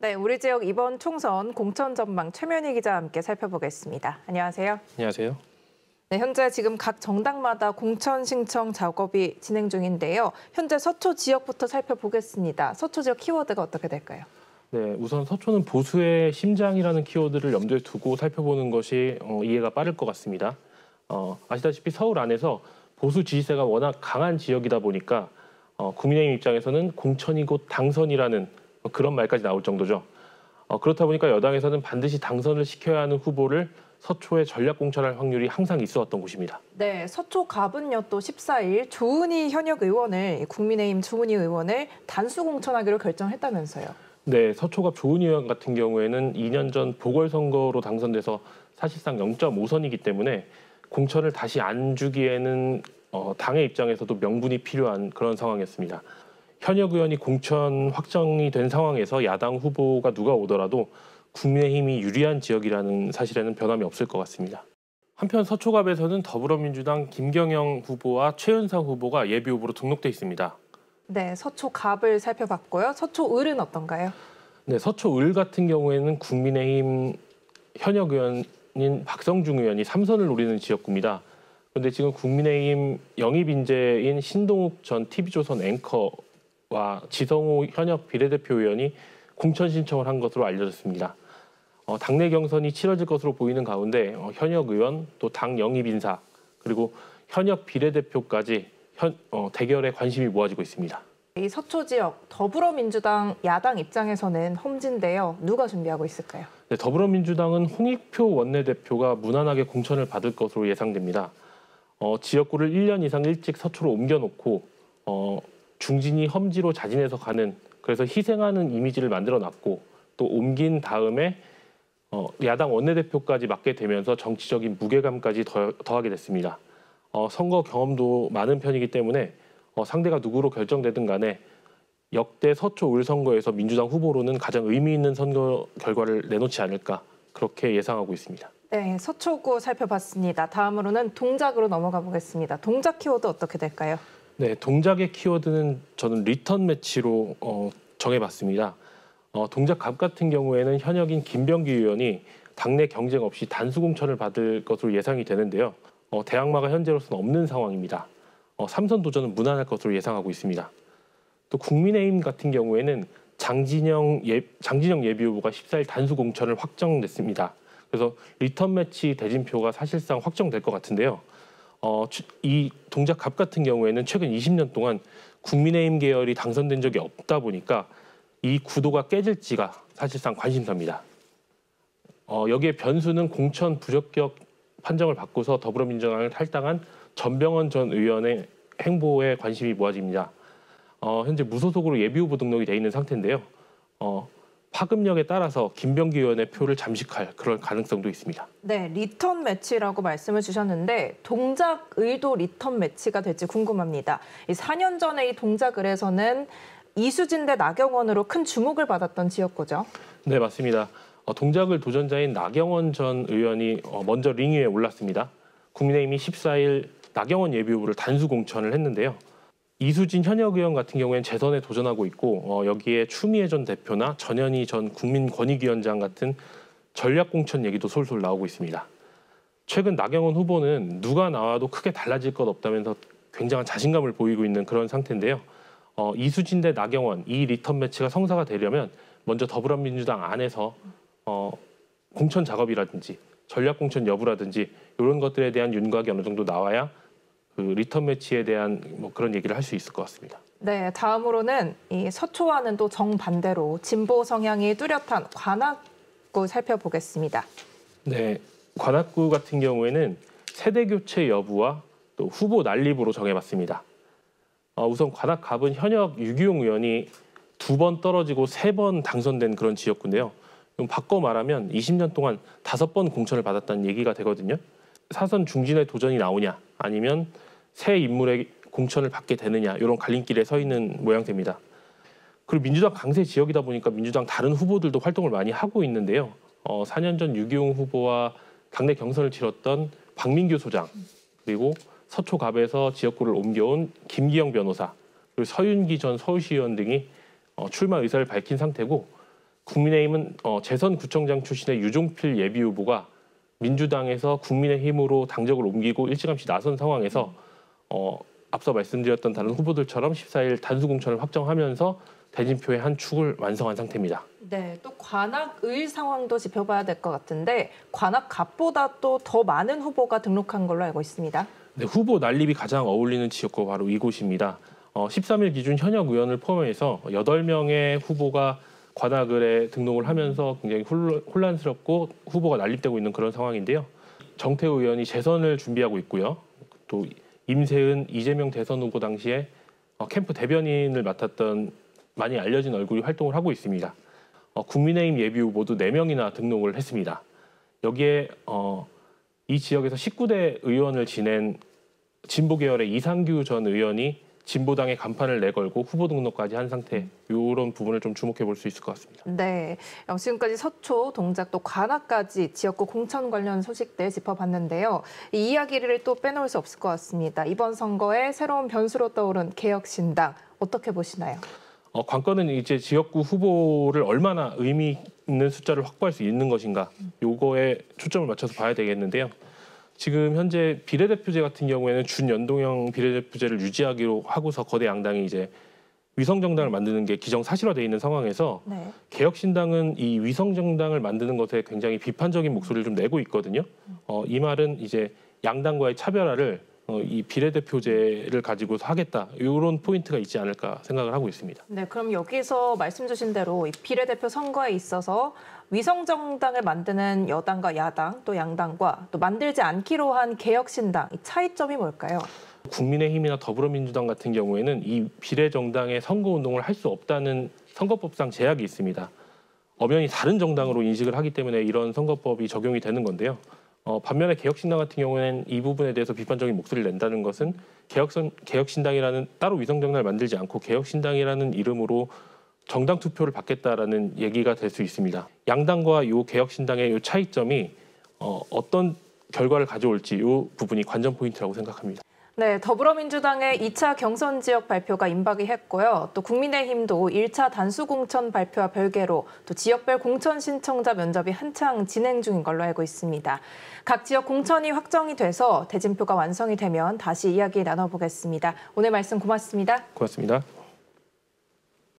네, 우리 지역 이번 총선 공천 전망 최면희 기자와 함께 살펴보겠습니다. 안녕하세요. 안녕하세요. 네, 현재 지금 각 정당마다 공천 신청 작업이 진행 중인데요. 현재 서초 지역부터 살펴보겠습니다. 서초 지역 키워드가 어떻게 될까요? 네, 우선 서초는 보수의 심장이라는 키워드를 염두에 두고 살펴보는 것이 이해가 빠를 것 같습니다. 아시다시피 서울 안에서 보수 지지세가 워낙 강한 지역이다 보니까 국민의힘 입장에서는 공천이 곧 당선이라는 그런 말까지 나올 정도죠. 그렇다 보니까 여당에서는 반드시 당선을 시켜야 하는 후보를 서초에 전략 공천할 확률이 항상 있어왔던 곳입니다. 네, 서초 갑은요 또 14일 조은희 현역 의원을 국민의힘 조은희 의원을 단수 공천하기로 결정했다면서요. 네, 서초갑 조은희 의원 같은 경우에는 2년 전 보궐선거로 당선돼서 사실상 0.5선이기 때문에 공천을 다시 안 주기에는 당의 입장에서도 명분이 필요한 그런 상황이었습니다. 현역 의원이 공천 확정이 된 상황에서 야당 후보가 누가 오더라도 국민의힘이 유리한 지역이라는 사실에는 변함이 없을 것 같습니다. 한편 서초갑에서는 더불어민주당 김경영 후보와 최은상 후보가 예비 후보로 등록돼 있습니다. 네, 서초 갑을 살펴봤고요. 서초 을은 어떤가요? 네, 서초 을 같은 경우에는 국민의힘 현역 의원인 박성중 의원이 3선을 노리는 지역구입니다. 그런데 지금 국민의힘 영입 인재인 신동욱 전 TV조선 앵커와 지성호 현역 비례대표 의원이 공천 신청을 한 것으로 알려졌습니다. 당내 경선이 치러질 것으로 보이는 가운데 현역 의원, 또 당 영입 인사, 그리고 현역 비례대표까지 대결에 관심이 모아지고 있습니다. 이 서초 지역 더불어민주당 야당 입장에서는 험지인데요. 누가 준비하고 있을까요? 네, 더불어민주당은 홍익표 원내대표가 무난하게 공천을 받을 것으로 예상됩니다. 지역구를 1년 이상 일찍 서초로 옮겨놓고 중진이 험지로 자진해서 가는, 그래서 희생하는 이미지를 만들어놨고, 또 옮긴 다음에 야당 원내대표까지 맡게 되면서 정치적인 무게감까지 더하게 됐습니다. 선거 경험도 많은 편이기 때문에 상대가 누구로 결정되든 간에 역대 서초 을 선거에서 민주당 후보로는 가장 의미 있는 선거 결과를 내놓지 않을까, 그렇게 예상하고 있습니다. 네, 서초구 살펴봤습니다. 다음으로는 동작으로 넘어가 보겠습니다. 동작 키워드 어떻게 될까요? 네, 동작의 키워드는 저는 리턴 매치로 정해봤습니다. 동작 갑 같은 경우에는 현역인 김병기 의원이 당내 경쟁 없이 단수 공천을 받을 것으로 예상이 되는데요. 대항마가 현재로서는 없는 상황입니다. 3선 도전은 무난할 것으로 예상하고 있습니다. 또 국민의힘 같은 경우에는 장진영 예비 후보가 14일 단수 공천을 확정됐습니다. 그래서 리턴 매치 대진표가 사실상 확정될 것 같은데요. 이 동작 갑 같은 경우에는 최근 20년 동안 국민의힘 계열이 당선된 적이 없다 보니까 이 구도가 깨질지가 사실상 관심사입니다. 여기에 변수는 공천 부적격 판정을 받고서 더불어민주당을 탈당한 전병헌 전 의원의 행보에 관심이 모아집니다. 현재 무소속으로 예비후보 등록이 돼 있는 상태인데요. 파급력에 따라서 김병기 의원의 표를 잠식할 그런 가능성도 있습니다. 네, 리턴 매치라고 말씀을 주셨는데 동작을도 리턴 매치가 될지 궁금합니다. 4년 전에 이 동작을에서는 이수진 대 나경원으로 큰 주목을 받았던 지역구죠. 네, 맞습니다. 동작을 도전자인 나경원 전 의원이 먼저 링 위에 올랐습니다. 국민의힘이 14일 나경원 예비후보를 단수 공천을 했는데요. 이수진 현역 의원 같은 경우에는 재선에 도전하고 있고 여기에 추미애 전 대표나 전현희 전 국민권익위원장 같은 전략 공천 얘기도 솔솔 나오고 있습니다. 최근 나경원 후보는 누가 나와도 크게 달라질 것 없다면서 굉장한 자신감을 보이고 있는 그런 상태인데요. 이수진 대 나경원 이 리턴 매치가 성사가 되려면 먼저 더불어민주당 안에서 공천 작업이라든지 전략 공천 여부라든지 이런 것들에 대한 윤곽이 어느 정도 나와야 그 리턴 매치에 대한 그런 얘기를 할 수 있을 것 같습니다. 네, 다음으로는 이 서초와는 또 정반대로 진보 성향이 뚜렷한 관악구 살펴보겠습니다. 네, 관악구 같은 경우에는 세대 교체 여부와 또 후보 난립으로 정해봤습니다. 우선 관악갑은 현역 유기용 의원이 2번 떨어지고 3번 당선된 그런 지역구인데요. 바꿔 말하면 20년 동안 5번 공천을 받았다는 얘기가 되거든요. 사선 중진의 도전이 나오냐 아니면 새 인물의 공천을 받게 되느냐 이런 갈림길에 서 있는 모양새입니다. 그리고 민주당 강세 지역이다 보니까 민주당 다른 후보들도 활동을 많이 하고 있는데요. 4년 전 유기용 후보와 당내 경선을 치렀던 박민규 소장, 그리고 서초갑에서 지역구를 옮겨온 김기영 변호사, 그리고 서윤기 전 서울시의원 등이 출마 의사를 밝힌 상태고 국민의힘은 재선구청장 출신의 유종필 예비후보가 민주당에서 국민의힘으로 당적을 옮기고 일찌감치 나선 상황에서 앞서 말씀드렸던 다른 후보들처럼 14일 단수공천을 확정하면서 대진표의 한 축을 완성한 상태입니다. 네, 또 관악의 상황도 짚어봐야 될 것 같은데 관악갑보다 또 더 많은 후보가 등록한 걸로 알고 있습니다. 네, 후보 난립이 가장 어울리는 지역구 바로 이곳입니다. 13일 기준 현역 의원을 포함해서 8명의 후보가 관악을에 등록을 하면서 굉장히 혼란스럽고 후보가 난립되고 있는 그런 상황인데요. 정태우 의원이 재선을 준비하고 있고요. 또 임세은, 이재명 대선 후보 당시에 캠프 대변인을 맡았던 많이 알려진 얼굴이 활동을 하고 있습니다. 국민의힘 예비 후보도 4명이나 등록을 했습니다. 여기에 이 지역에서 19대 의원을 지낸 진보 계열의 이상규 전 의원이 진보당의 간판을 내걸고 후보 등록까지 한 상태, 이런 부분을 좀 주목해 볼 수 있을 것 같습니다. 네, 지금까지 서초, 동작, 또 관악까지 지역구 공천 관련 소식들 짚어봤는데요. 이 이야기를 또 빼놓을 수 없을 것 같습니다. 이번 선거에 새로운 변수로 떠오른 개혁신당, 어떻게 보시나요? 관건은 이제 지역구 후보를 얼마나 의미 있는 숫자를 확보할 수 있는 것인가, 요거에 초점을 맞춰서 봐야 되겠는데요. 지금 현재 비례대표제 같은 경우에는 준연동형 비례대표제를 유지하기로 하고서 거대 양당이 이제 위성정당을 만드는 게 기정사실화되어 있는 상황에서 네. 개혁신당은 이 위성정당을 만드는 것에 굉장히 비판적인 목소리를 좀 내고 있거든요. 이 말은 이제 양당과의 차별화를 이 비례대표제를 가지고서 하겠다, 이런 포인트가 있지 않을까 생각을 하고 있습니다. 네, 그럼 여기서 말씀 주신 대로 이 비례대표 선거에 있어서 위성정당을 만드는 여당과 야당, 또 양당과 또 만들지 않기로 한 개혁신당, 이 차이점이 뭘까요? 국민의힘이나 더불어민주당 같은 경우에는 이 비례정당의 선거운동을 할 수 없다는 선거법상 제약이 있습니다. 엄연히 다른 정당으로 인식을 하기 때문에 이런 선거법이 적용이 되는 건데요. 반면에 개혁신당 같은 경우에는 이 부분에 대해서 비판적인 목소리를 낸다는 것은 개혁신당이라는 따로 위성정당을 만들지 않고 개혁신당이라는 이름으로 정당 투표를 받겠다라는 얘기가 될 수 있습니다. 양당과 이 개혁신당의 이 차이점이 어떤 결과를 가져올지 이 부분이 관전 포인트라고 생각합니다. 네, 더불어민주당의 2차 경선 지역 발표가 임박이 했고요. 또 국민의힘도 1차 단수공천 발표와 별개로 또 지역별 공천 신청자 면접이 한창 진행 중인 걸로 알고 있습니다. 각 지역 공천이 확정이 돼서 대진표가 완성이 되면 다시 이야기 나눠보겠습니다. 오늘 말씀 고맙습니다. 고맙습니다.